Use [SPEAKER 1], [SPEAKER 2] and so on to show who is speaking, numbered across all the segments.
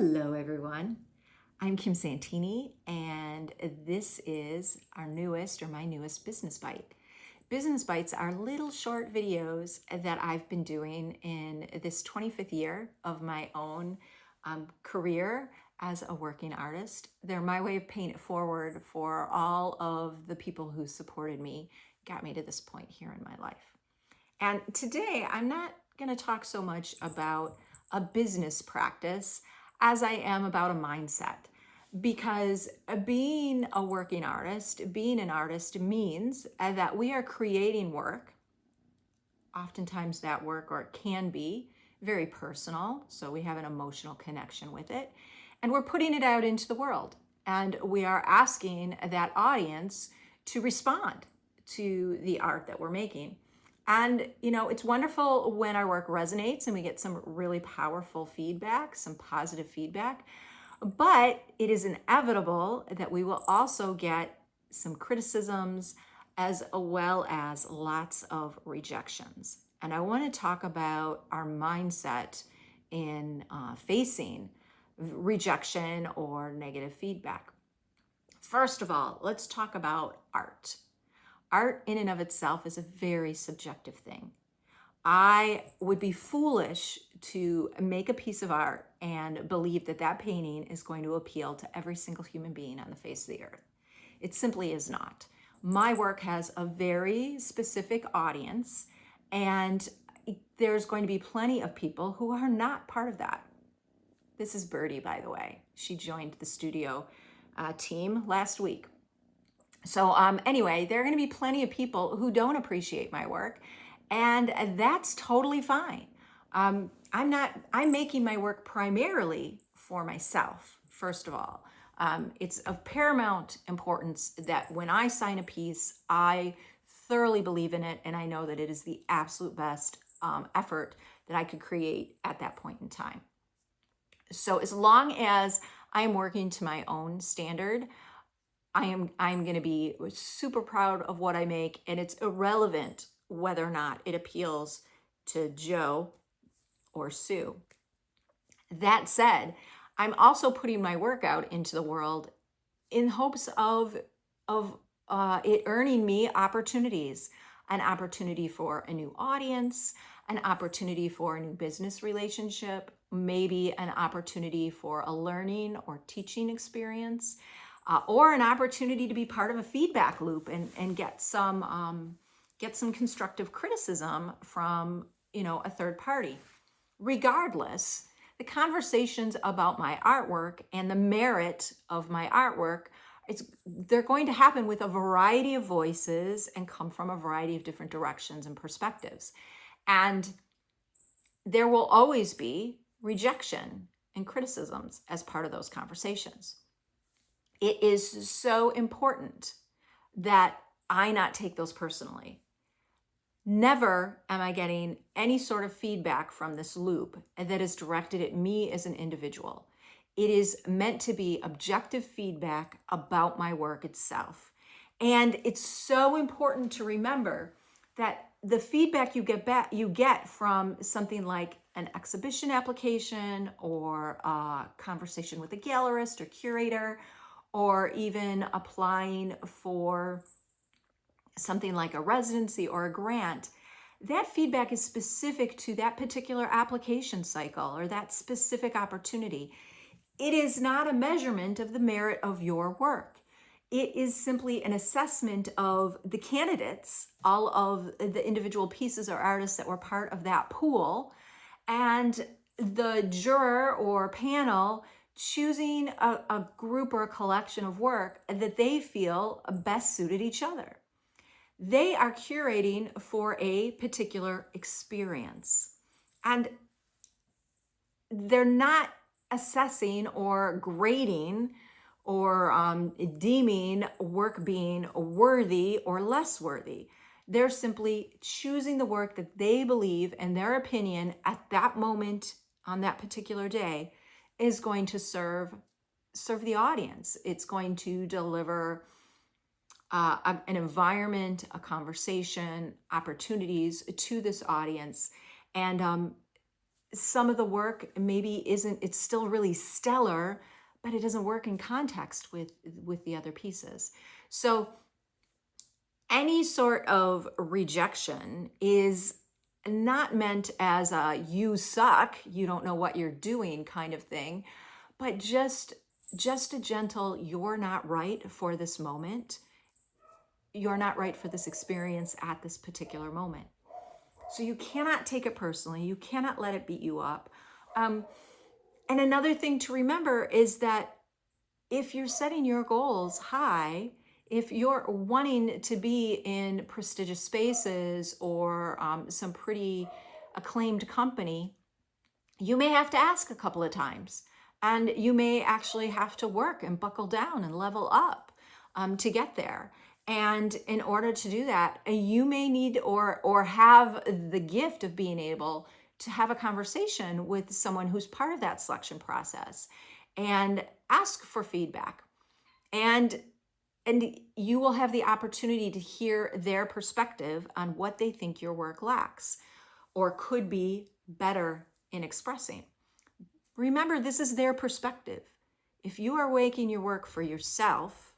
[SPEAKER 1] Hello, everyone. I'm Kim Santini, and this is our newest or my newest Business Bite. Business Bites are little short videos that I've been doing in this 25th year of my own career as a working artist. They're my way of paying it forward for all of the people who supported me, got me to this point here in my life. And today I'm not going to talk so much about a business practice as I am about a mindset. Because being a working artist, being an artist means that we are creating work. Oftentimes that work, or it can be, very personal. So we have an emotional connection with it. And we're putting it out into the world. And we are asking that audience to respond to the art that we're making. And, it's wonderful when our work resonates and we get some really powerful feedback, some positive feedback. But it is inevitable that we will also get some criticisms as well as lots of rejections. And I want to talk about our mindset in facing rejection or negative feedback. First of all, let's talk about art. Art in and of itself is a very subjective thing. I would be foolish to make a piece of art and believe that that painting is going to appeal to every single human being on the face of the earth. It simply is not. My work has a very specific audience, and there's going to be plenty of people who are not part of that. This is Birdie, by the way. She joined the studio team last week. So anyway, there are going to be plenty of people who don't appreciate my work, and that's totally fine. I'm making my work primarily for myself, first of all. It's of paramount importance that when I sign a piece, I thoroughly believe in it, and I know that it is the absolute best effort that I could create at that point in time. So as long as I am working to my own standard, I'm going to be super proud of what I make, and it's irrelevant whether or not it appeals to Joe or Sue. That said, I'm also putting my work out into the world in hopes of it earning me opportunities, an opportunity for a new audience, an opportunity for a new business relationship, maybe an opportunity for a learning or teaching experience. Or an opportunity to be part of a feedback loop and get some constructive criticism from a third party. Regardless, the conversations about my artwork and the merit of my artwork, they're going to happen with a variety of voices and come from a variety of different directions and perspectives. And there will always be rejection and criticisms as part of those conversations. It is so important that I not take those personally. Never am I getting any sort of feedback from this loop that is directed at me as an individual. It is meant to be objective feedback about my work itself. And it's so important to remember that the feedback you get from something like an exhibition application or a conversation with a gallerist or curator, or even applying for something like a residency or a grant, that feedback is specific to that particular application cycle or that specific opportunity. It is not a measurement of the merit of your work. It is simply an assessment of the candidates, all of the individual pieces or artists that were part of that pool, and the juror or panel choosing a group or a collection of work that they feel best suited each other. They are curating for a particular experience. And they're not assessing or grading or deeming work being worthy or less worthy. They're simply choosing the work that they believe, in their opinion, at that moment on that particular day, is going to serve the audience. It's going to deliver an environment, a conversation, opportunities to this audience. And some of the work maybe isn't, it's still really stellar, but it doesn't work in context with the other pieces. So any sort of rejection is not meant as a you suck, you don't know what you're doing kind of thing, but just a gentle you're not right for this moment. You're not right for this experience at this particular moment. So you cannot take it personally. You cannot let it beat you up. And another thing to remember is that if you're setting your goals high, if you're wanting to be in prestigious spaces or some pretty acclaimed company, you may have to ask a couple of times. And you may actually have to work and buckle down and level up to get there. And in order to do that, you may need or have the gift of being able to have a conversation with someone who's part of that selection process and ask for feedback. And you will have the opportunity to hear their perspective on what they think your work lacks or could be better in expressing. Remember, this is their perspective. If you are making your work for yourself,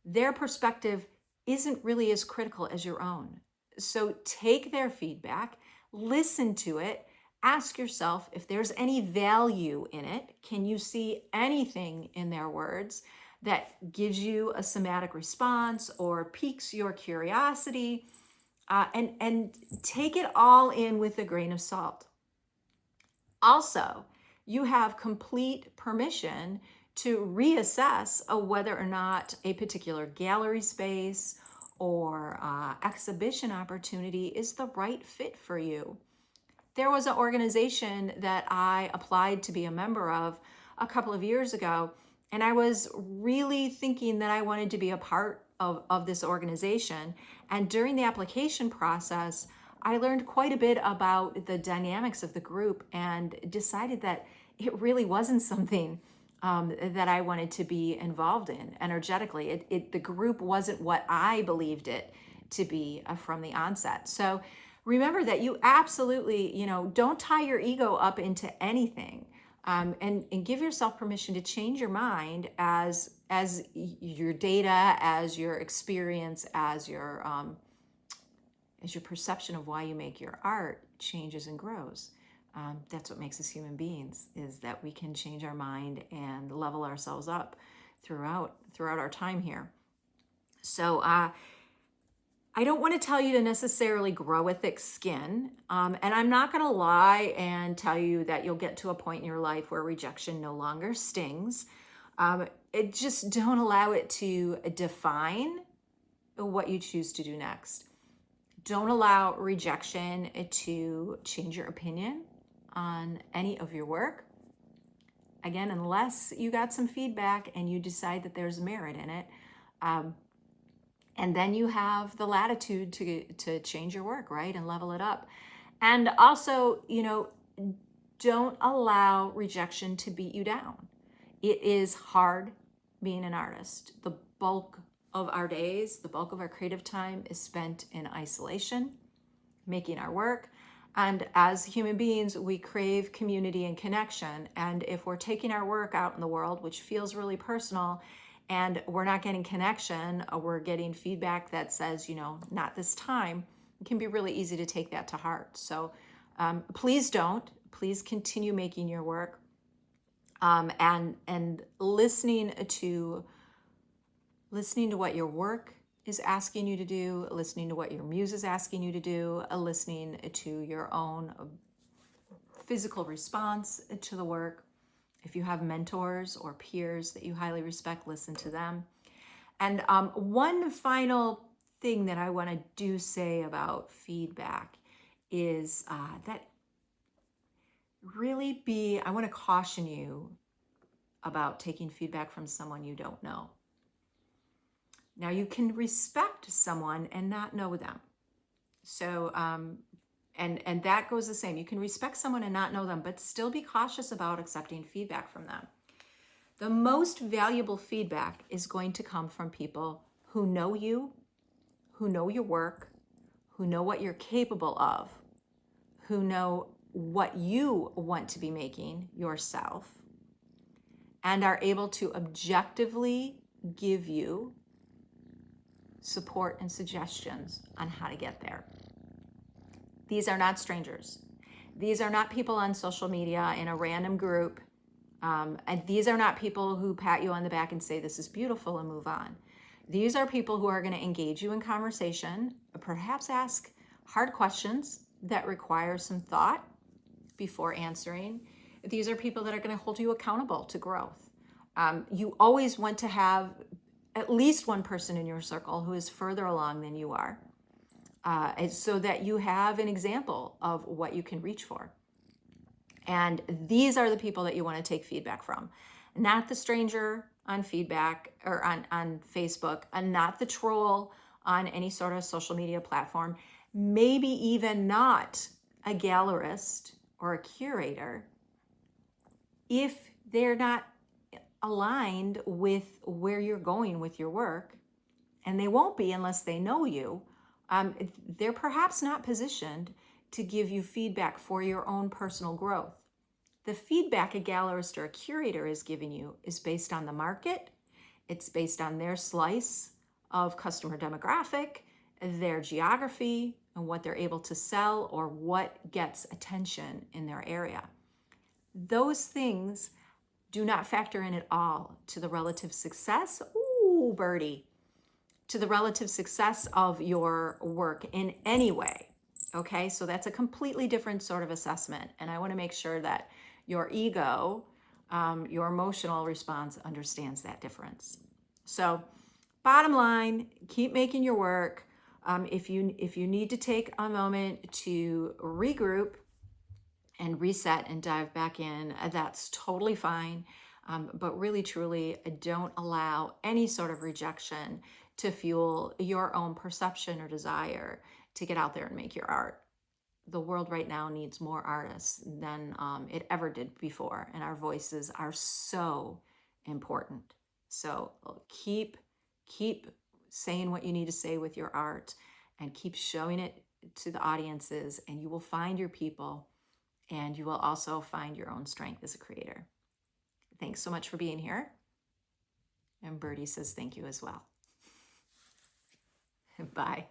[SPEAKER 1] their perspective isn't really as critical as your own. So take their feedback, listen to it, ask yourself if there's any value in it. Can you see anything in their words that gives you a somatic response or piques your curiosity? And take it all in with a grain of salt. Also, you have complete permission to reassess whether or not a particular gallery space or exhibition opportunity is the right fit for you. There was an organization that I applied to be a member of a couple of years ago, and I was really thinking that I wanted to be a part of this organization. And during the application process, I learned quite a bit about the dynamics of the group and decided that it really wasn't something that I wanted to be involved in energetically. The group wasn't what I believed it to be from the onset. So remember that you absolutely, don't tie your ego up into anything, and give yourself permission to change your mind as your data, as your experience, as your perception of why you make your art changes and grows. That's what makes us human beings, is that we can change our mind and level ourselves up throughout our time here. So I don't want to tell you to necessarily grow a thick skin. And I'm not going to lie and tell you that you'll get to a point in your life where rejection no longer stings. Just don't allow it to define what you choose to do next. Don't allow rejection to change your opinion on any of your work. Again, unless you got some feedback and you decide that there's merit in it. And then you have the latitude to change your work, right? And level it up. And also, don't allow rejection to beat you down. It is hard being an artist. The bulk of our days, the bulk of our creative time is spent in isolation, making our work. And as human beings, we crave community and connection. And if we're taking our work out in the world, which feels really personal, and we're not getting connection, or we're getting feedback that says, not this time, it can be really easy to take that to heart. So please don't. Please continue making your work, and listening to what your work is asking you to do, listening to what your muse is asking you to do, listening to your own physical response to the work. If you have mentors or peers that you highly respect, listen to them. And one final thing that I want to say about feedback is that I want to caution you about taking feedback from someone you don't know. Now, you can respect someone and not know them. So, and that goes the same. You can respect someone and not know them, but still be cautious about accepting feedback from them. The most valuable feedback is going to come from people who know you, who know your work, who know what you're capable of, who know what you want to be making yourself and are able to objectively give you support and suggestions on how to get there. These are not strangers. These are not people on social media in a random group. And these are not people who pat you on the back and say, this is beautiful, and move on. These are people who are going to engage you in conversation, perhaps ask hard questions that require some thought before answering. These are people that are going to hold you accountable to growth. You always want to have at least one person in your circle who is further along than you are, so that you have an example of what you can reach for. And these are the people that you want to take feedback from, not the stranger on feedback or on Facebook, and not the troll on any sort of social media platform, maybe even not a gallerist or a curator, if they're not aligned with where you're going with your work, and they won't be unless they know you. They're perhaps not positioned to give you feedback for your own personal growth. The feedback a gallerist or a curator is giving you is based on the market. It's based on their slice of customer demographic, their geography, and what they're able to sell or what gets attention in their area. Those things do not factor in at all to the relative success, ooh, birdie, to the relative success of your work in any way. Okay, so that's a completely different sort of assessment. And I want to make sure that your ego, your emotional response understands that difference. So bottom line, keep making your work. If you need to take a moment to regroup and reset and dive back in, that's totally fine. But really, truly, don't allow any sort of rejection to fuel your own perception or desire to get out there and make your art. The world right now needs more artists than it ever did before, and our voices are so important. So keep saying what you need to say with your art, and keep showing it to the audiences, and you will find your people, and you will also find your own strength as a creator. Thanks so much for being here. And Birdie says thank you as well. Bye.